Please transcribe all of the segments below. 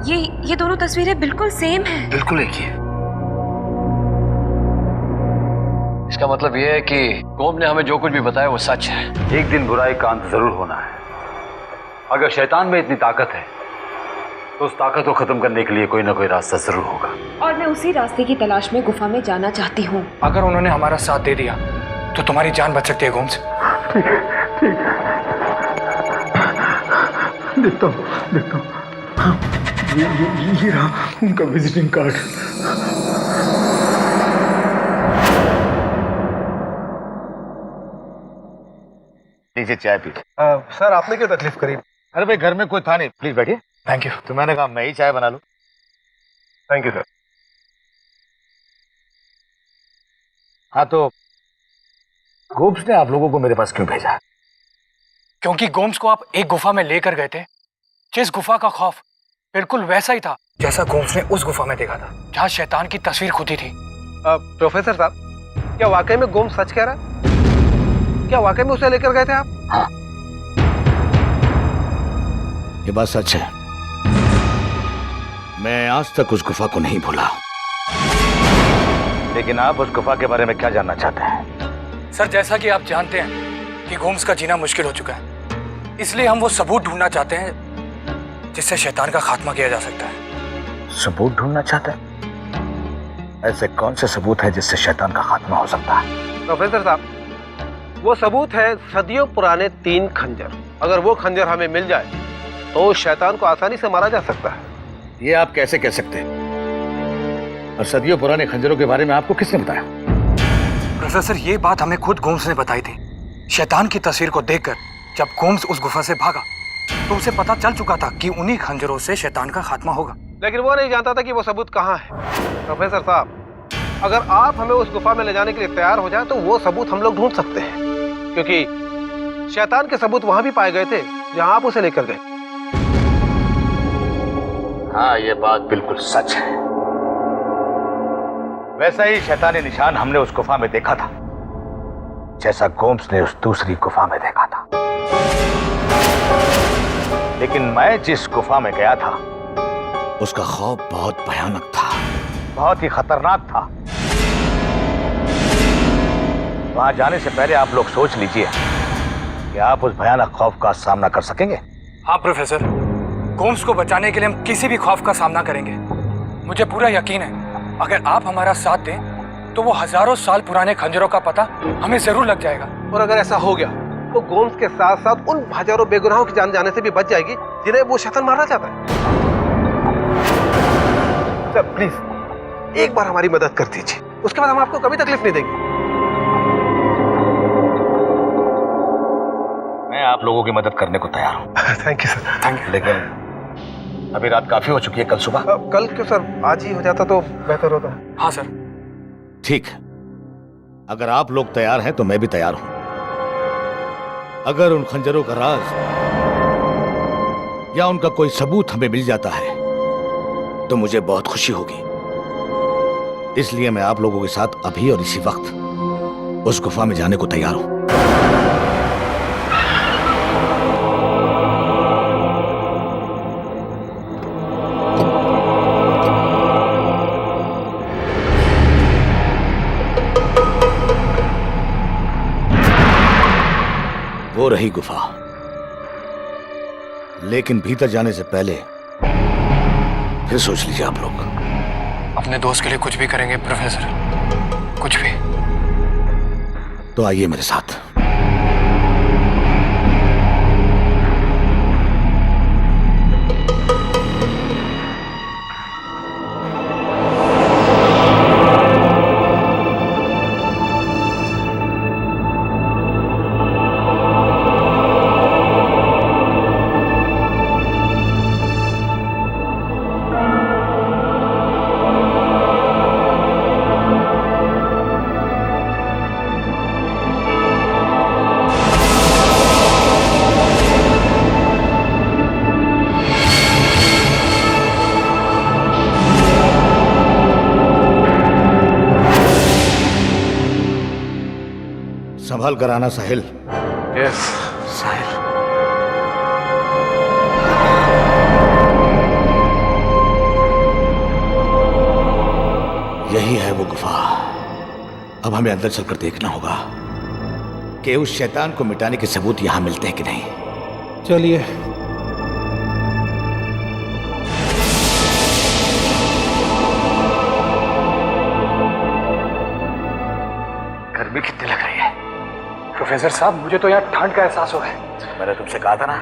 ये दोनों तस्वीरें बिल्कुल सेम हैं। बिल्कुल एक ही है। इसका मतलब यह है कि गोम ने हमें जो कुछ भी बताया वो सच है। एक दिन बुराई का अंत जरूर होना है। अगर शैतान में इतनी ताकत है तो उस ताकत को खत्म करने के लिए कोई ना कोई रास्ता जरूर होगा। और मैं उसी रास्ते की तलाश में गुफा में जाना चाहती हूँ। अगर उन्होंने हमारा साथ दे दिया तो तुम्हारी जान बच सकती है गोम्स। ठीक है, ठीक है। देखता हूँ। हाँ, ये रहा उनका विजिटिंग कार्ड। नीचे चाय पी। सर आपने क्यों तकलीफ करी? अरे भाई घर में कोई था नहीं, प्लीज बैठिए। Thank you. तो मैंने कहा मैं ही चाय बना लूं। Thank you sir. हाँ तो गोम्स ने आप लोगों को मेरे पास क्यों भेजा? क्योंकि गोम्स को आप एक गुफा में लेकर गए थे। जिस गुफा का खौफ बिल्कुल वैसा ही था जैसा गोम्स ने उस गुफा में देखा था, जहाँ शैतान की तस्वीर खुदी थी। प्रोफेसर साहब, क्या वाकई में गोम्स सच कह रहा है? क्या वाकई में उसे लेकर गए थे आप? हाँ, ये बात सच है। मैं आज तक उस गुफा को नहीं भूला। लेकिन आप उस गुफा के बारे में क्या जानना चाहते हैं? सर, जैसा कि आप जानते हैं कि गोम्स का जीना मुश्किल हो चुका है, इसलिए हम वो सबूत ढूंढना चाहते हैं जिससे शैतान का खात्मा किया जा सकता है। सबूत ढूंढना चाहते हैं? ऐसे कौन से सबूत है जिससे शैतान का खात्मा हो सकता है? प्रोफेसर साहब, वो सबूत है सदियों पुराने 3 खंजर। अगर वो खंजर हमें मिल जाए तो शैतान को आसानी से मारा जा सकता है। ये आप कैसे कह सकते हैं? और सदियों पुराने खंजरों के बारे में आपको किसने बताया? प्रोफेसर, ये बात हमें खुद गोम्स ने बताई थी। शैतान की तस्वीर को देखकर जब गोम्स उस गुफा से भागा तो उसे पता चल चुका था कि उन्हीं खंजरों से शैतान का खात्मा होगा। लेकिन वो नहीं जानता था कि वो सबूत कहाँ है। प्रोफेसर साहब, अगर आप हमें उस गुफा में ले जाने के लिए तैयार हो जाए तो वो सबूत हम लोग ढूंढ सकते हैं, क्योंकि शैतान के सबूत वहां भी पाए गए थे जहां आप उसे लेकर गए। हाँ, ये बात बिल्कुल सच है। वैसा ही शैतानी निशान हमने उस गुफा में देखा था, जैसा गोम्स ने उस दूसरी गुफा में देखा था। लेकिन मैं जिस गुफा में गया था उसका खौफ बहुत भयानक था, बहुत ही खतरनाक था। वहां जाने से पहले आप लोग सोच लीजिए कि आप उस भयानक खौफ का सामना कर सकेंगे। हाँ प्रोफेसर, गोम्स को बचाने के लिए हम किसी भी खौफ का सामना करेंगे। मुझे पूरा यकीन है अगर आप हमारा साथ दें तो वो हजारों साल पुराने खंजरों का पता हमें जरूर लग जाएगा। और अगर ऐसा हो गया तो गोम्स के साथ साथ उन हजारों बेगुनाहों की जान जाने से भी बच जाएगी जिन्हें वो शैतान मारना चाहता है। सर प्लीज एक बार हमारी मदद कर दीजिए, उसके बाद हम आपको कभी तकलीफ नहीं देंगे। मैं आप लोगों की मदद करने को तैयार हूँ। Thank you sir. Thank you. लेकिन अभी रात काफी हो चुकी है, कल सुबह। कल क्यों सर, आज ही हो जाता तो बेहतर होता। हाँ सर। ठीक है, अगर आप लोग तैयार हैं तो मैं भी तैयार हूं। अगर उन खंजरों का राज या उनका कोई सबूत हमें मिल जाता है तो मुझे बहुत खुशी होगी। इसलिए मैं आप लोगों के साथ अभी और इसी वक्त उस गुफा में जाने को तैयार हूं। वो रही गुफा, लेकिन भीतर जाने से पहले फिर सोच लीजिए आप लोग। अपने दोस्त के लिए कुछ भी करेंगे प्रोफेसर, कुछ भी। तो आइए मेरे साथ। संभाल कर आना साहिल। यस साहिल। अब हमें अंदर चलकर देखना होगा कि उस शैतान को मिटाने के सबूत यहां मिलते हैं कि नहीं। चलिए। गर्मी कितनी लग रही है? प्रोफेसर साहब, मुझे तो यहाँ ठंड का एहसास हो रहा है। मैंने तुमसे कहा था ना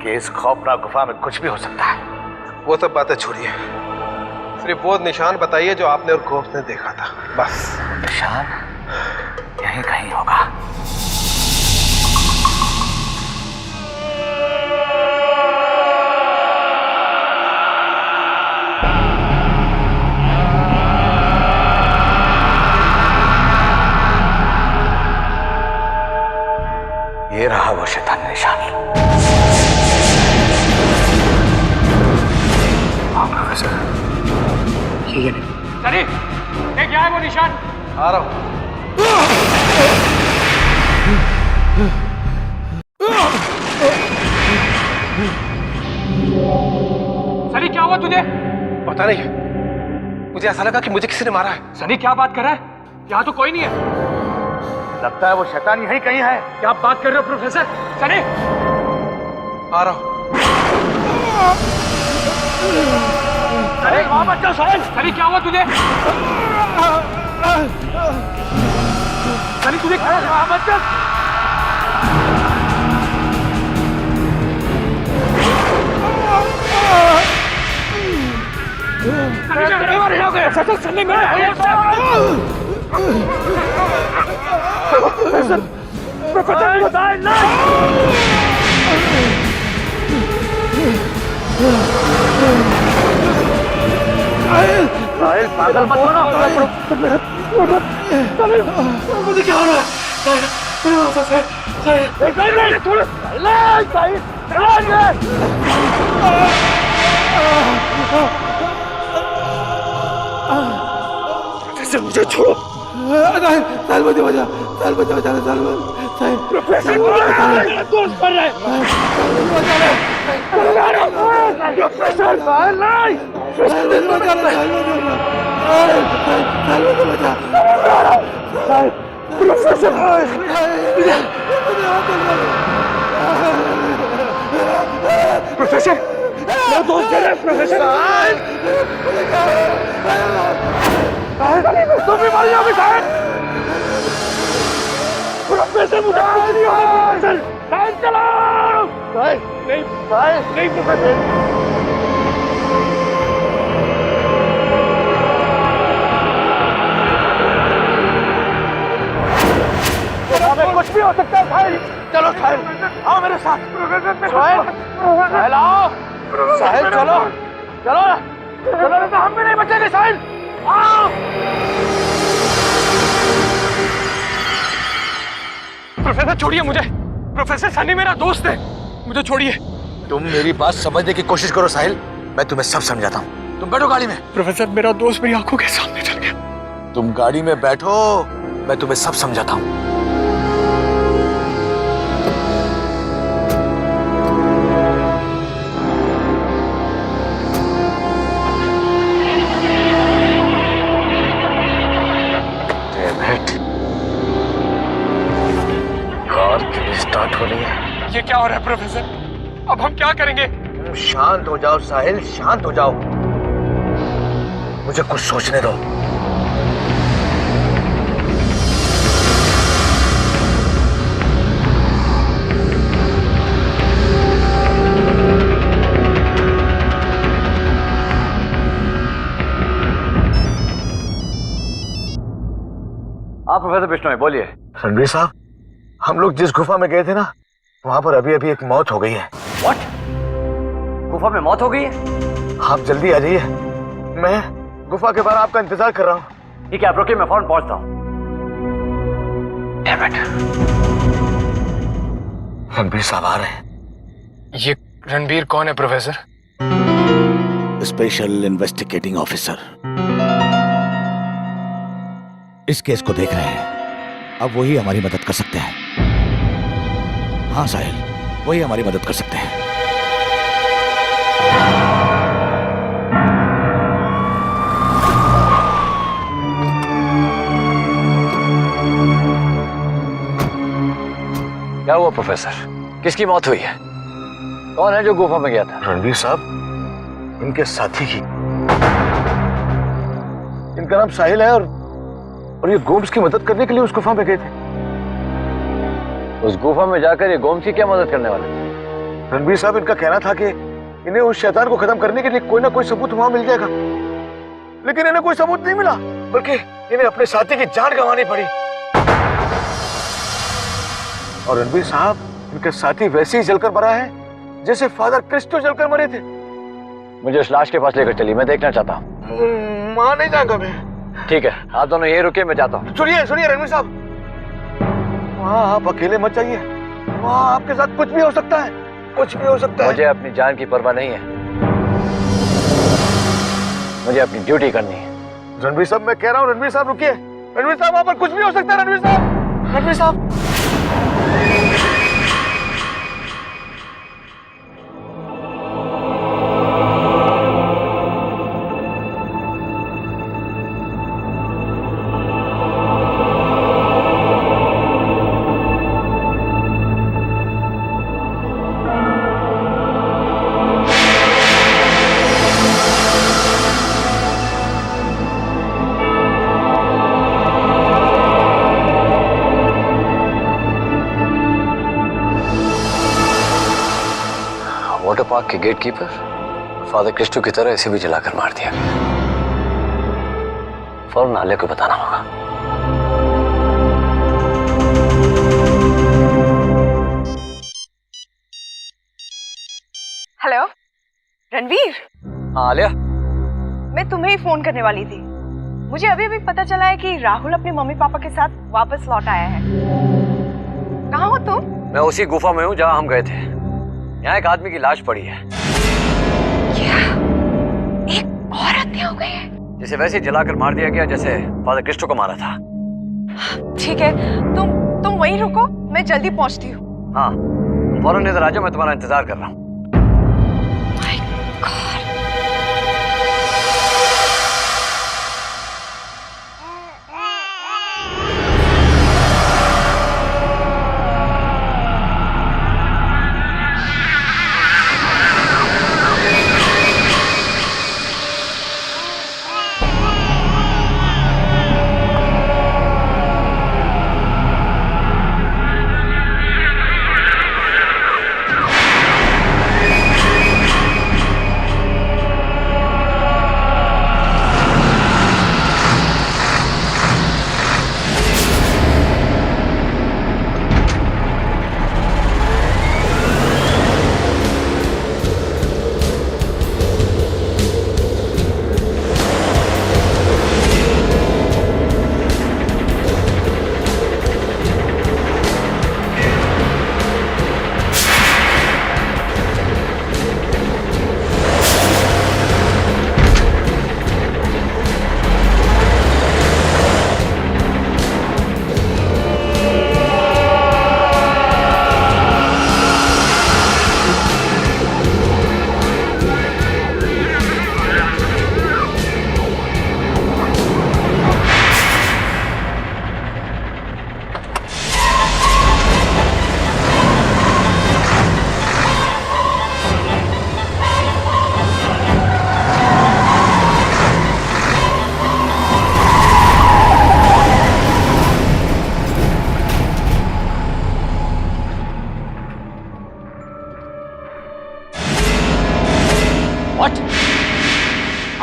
कि इस खौफनाक गुफा में कुछ भी हो सकता है। वो सब बातें छोड़िए, सिर्फ वो निशान बताइए जो आपने और गोप्स ने देखा था, बस। निशान यहीं कहीं होगा। ये रहा वो शैतान निशान। हाँ प्रोफेसर, ये नहीं। सनी, ये क्या है वो निशान? आ रहा हूं। सनी, क्या हुआ तुझे? पता नहीं, मुझे ऐसा लगा कि मुझे किसी ने मारा है। सनी, क्या बात कर रहा है? यहाँ तो कोई नहीं है। लगता है वो शैतान यहीं कहीं है। क्या बात कर रहे हो प्रोफेसर? सनी, आ रहा हूं। सनी, वहां मत जाओ। सनी, क्या हुआ तुझे? सनी, तुझे क्या? वहां मत जा। सनी, पागल मत बनो। मुझे क्या हो रहा है? मुझे छोड़ो। साल बचा बचा, साल बचा बचा, साल प्रोफेसर दोस्त कर रहे हैं। प्रोफेसर नहीं, प्रोफेसर मेरा दोस्त कर रहे हैं। प्रोफेसर तुम भी मर जाओगे शायद। प्रोफेसर मुझे कुछ नहीं होगा। प्रोफेसर साइड चलाओ। नहीं नहीं प्रोफेसर। कुछ भी हो सकता है साहिल। चलो साहिल आओ मेरे साथ। साहिल आओ। साहिल चलो चलो चलो, नहीं तो हम भी नहीं बचेंगे। साहिल आओ। प्रोफेसर छोड़िए मुझे। प्रोफेसर सनी मेरा दोस्त है, मुझे छोड़िए। तुम मेरी बात समझने की कोशिश करो साहिल, मैं तुम्हें सब समझाता हूँ। तुम बैठो गाड़ी में। प्रोफेसर मेरा दोस्त मेरी आंखों के सामने चल गया। तुम गाड़ी में बैठो, मैं तुम्हें सब समझाता हूँ। स्टार्ट हो रही है। ये क्या हो रहा है प्रोफेसर? अब हम क्या करेंगे? शांत हो जाओ साहिल, शांत हो जाओ, मुझे कुछ सोचने दो। आप प्रोफेसर बिश्नोई बोलिए। रणवीर साहब, हम लोग जिस गुफा में गए थे ना, वहां पर अभी अभी एक मौत हो गई है। व्हाट? गुफा में मौत हो गई है? आप जल्दी आ जाइए, मैं गुफा के बाहर आपका इंतजार कर रहा हूँ। ठीक है, आप रुकिए, मैं फौरन पहुंचता हूँ। रणवीर साहब आ रहे हैं। ये रणबीर कौन है प्रोफेसर? Special investigating officer. इस केस को देख रहे हैं, अब वही हमारी मदद कर सकते हैं। हाँ साहिल, वही हमारी मदद कर सकते हैं। प्रोफेसर, किसकी मौत हुई है? कौन है जो गुफा में गया था? रणवीर साहब, इनके साथी की। इनका नाम साहिल है और ये गोम्स की मदद करने के लिए उस गुफा में गए थे। उस गुफा में जाकर ये गोम्स की क्या मदद करने वाले थे? रणवीर साहब, इनका कहना था कि इन्हें उस शैतान को खत्म करने के लिए कोई ना कोई सबूत वहां मिल जाएगा, लेकिन इन्हें कोई सबूत नहीं मिला, बल्कि इन्हें अपने साथी की जान गंवानी पड़ी। और रणवीर साहब, इनके साथी वैसे ही जलकर मरा है जैसे फादर क्रिस्टो जलकर मरे थे। मुझे उस लाश के पास लेकर चलिए, मैं देखना चाहता हूँ। वहां नहीं जाऊंगा मैं। ठीक है, आप दोनों यही रुकिए, मैं जाता हूँ। सुनिए रणवीर साहब, वहां आप अकेले मत जाइए। वहां आपके साथ कुछ भी हो सकता है, कुछ भी हो सकता है। मुझे अपनी जान की परवाह नहीं है, मुझे अपनी ड्यूटी करनी है। रणवीर साहब, मैं कह रहा हूँ, रणवीर साहब रुकिए। रणवीर साहब, वहां पर कुछ भी हो सकता है। रणवीर साहब, रणवीर साहब। वाटर पार्क के गेट कीपर फादर क्रिस्टो की तरह इसे भी जलाकर मार दिया गया। फौरन आलिया को बताना होगा। हेलो रणवीर, हाँ आलिया, मैं तुम्हें ही फोन करने वाली थी। मुझे अभी अभी पता चला है कि राहुल अपने मम्मी पापा के साथ वापस लौट आया है। कहाँ हो तुम? मैं उसी गुफा में हूँ जहाँ हम गए थे। यहाँ एक आदमी की लाश पड़ी है। क्या एक और हत्या हो गई है? जिसे वैसे ही जलाकर मार दिया गया जैसे फादर क्रिस्टो को मारा था। ठीक है, तुम वहीं रुको, मैं जल्दी पहुंचती हूँ। हाँ, तुम फौरन इधर आ जाओ, मैं तुम्हारा इंतजार कर रहा हूँ। My God.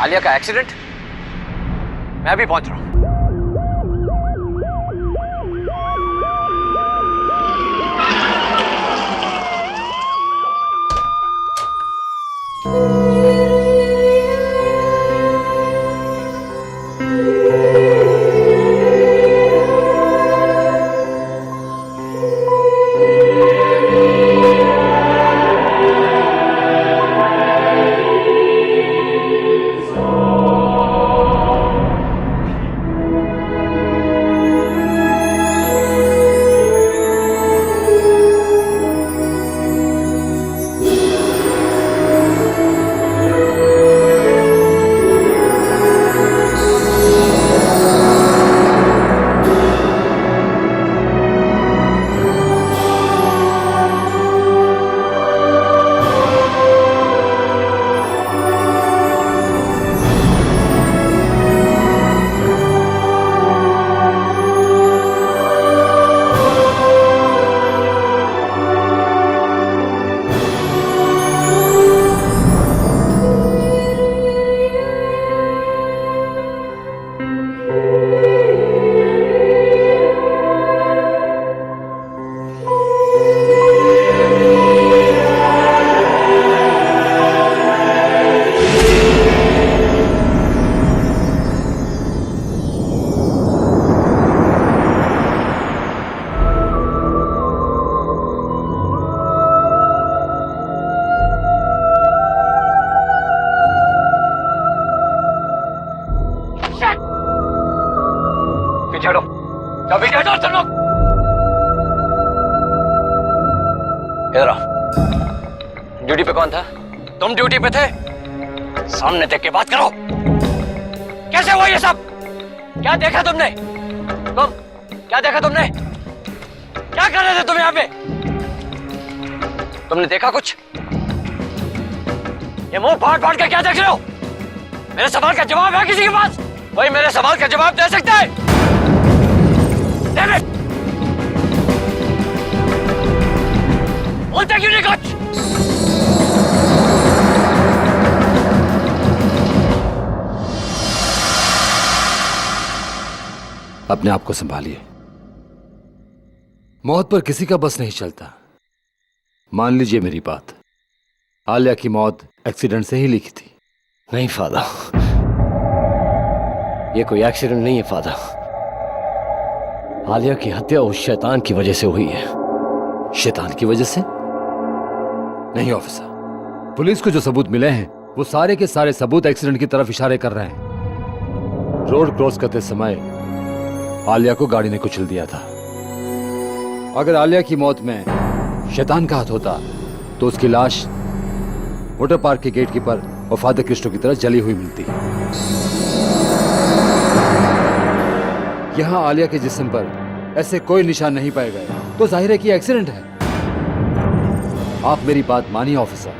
आलिया का एक्सीडेंट? मैं अभी पहुंच रहा हूं। पीछे हटो, जाओ पीछे हटो तुम लोग। इधर आओ। ड्यूटी पे कौन था? तुम ड्यूटी पे थे? सामने देख के बात करो। कैसे हुआ ये सब? क्या देखा तुमने? क्या देखा तुमने? क्या कर रहे थे तुम यहाँ पे? तुमने देखा कुछ? ये मुंह फाड़ फाड़ के क्या देख रहे हो? मेरे सवाल का जवाब है किसी के पास? कोई मेरे सवाल का जवाब दे सकता है? बोलते क्यों नहीं कुछ? अपने आप को संभालिए। मौत पर किसी का बस नहीं चलता। मान लीजिए मेरी बात, आलिया की मौत एक्सीडेंट से ही लिखी थी। नहीं फादर, ये कोई एक्सीडेंट नहीं है फादर। आलिया की हत्या उस शैतान की वजह से हुई है। शैतान की वजह से? नहीं ऑफिसर, पुलिस को जो सबूत मिले हैं वो सारे के सारे सबूत एक्सीडेंट की तरफ इशारे कर रहे हैं। रोड क्रॉस करते समय आलिया को गाड़ी ने कुचल दिया था। अगर आलिया की मौत में शैतान का हाथ होता तो उसकी लाश वाटर पार्क के गेट कीपर और फादर क्रिस्टो की तरह जली हुई मिलती। यहां आलिया के जिस्म पर ऐसे कोई निशान नहीं पाए गए तो जाहिर है कि एक्सीडेंट है। आप मेरी बात मानिए ऑफिसर,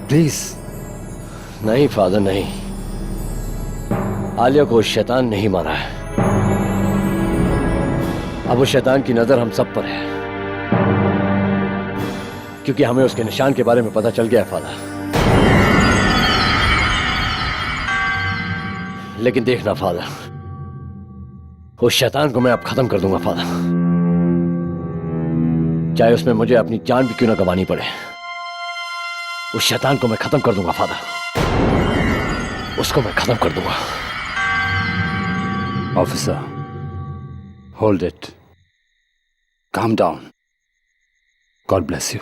प्लीज। नहीं फादर नहीं, आलिया को शैतान नहीं मारा है। अब उस शैतान की नजर हम सब पर है, क्योंकि हमें उसके निशान के बारे में पता चल गया है फादर। लेकिन देखना फादर, उस शैतान को मैं अब खत्म कर दूंगा फादर, चाहे उसमें मुझे अपनी जान भी क्यों ना गंवानी पड़े। उस शैतान को मैं खत्म कर दूंगा फादर, उसको मैं खत्म कर दूंगा। Officer, hold it, calm down. God bless you.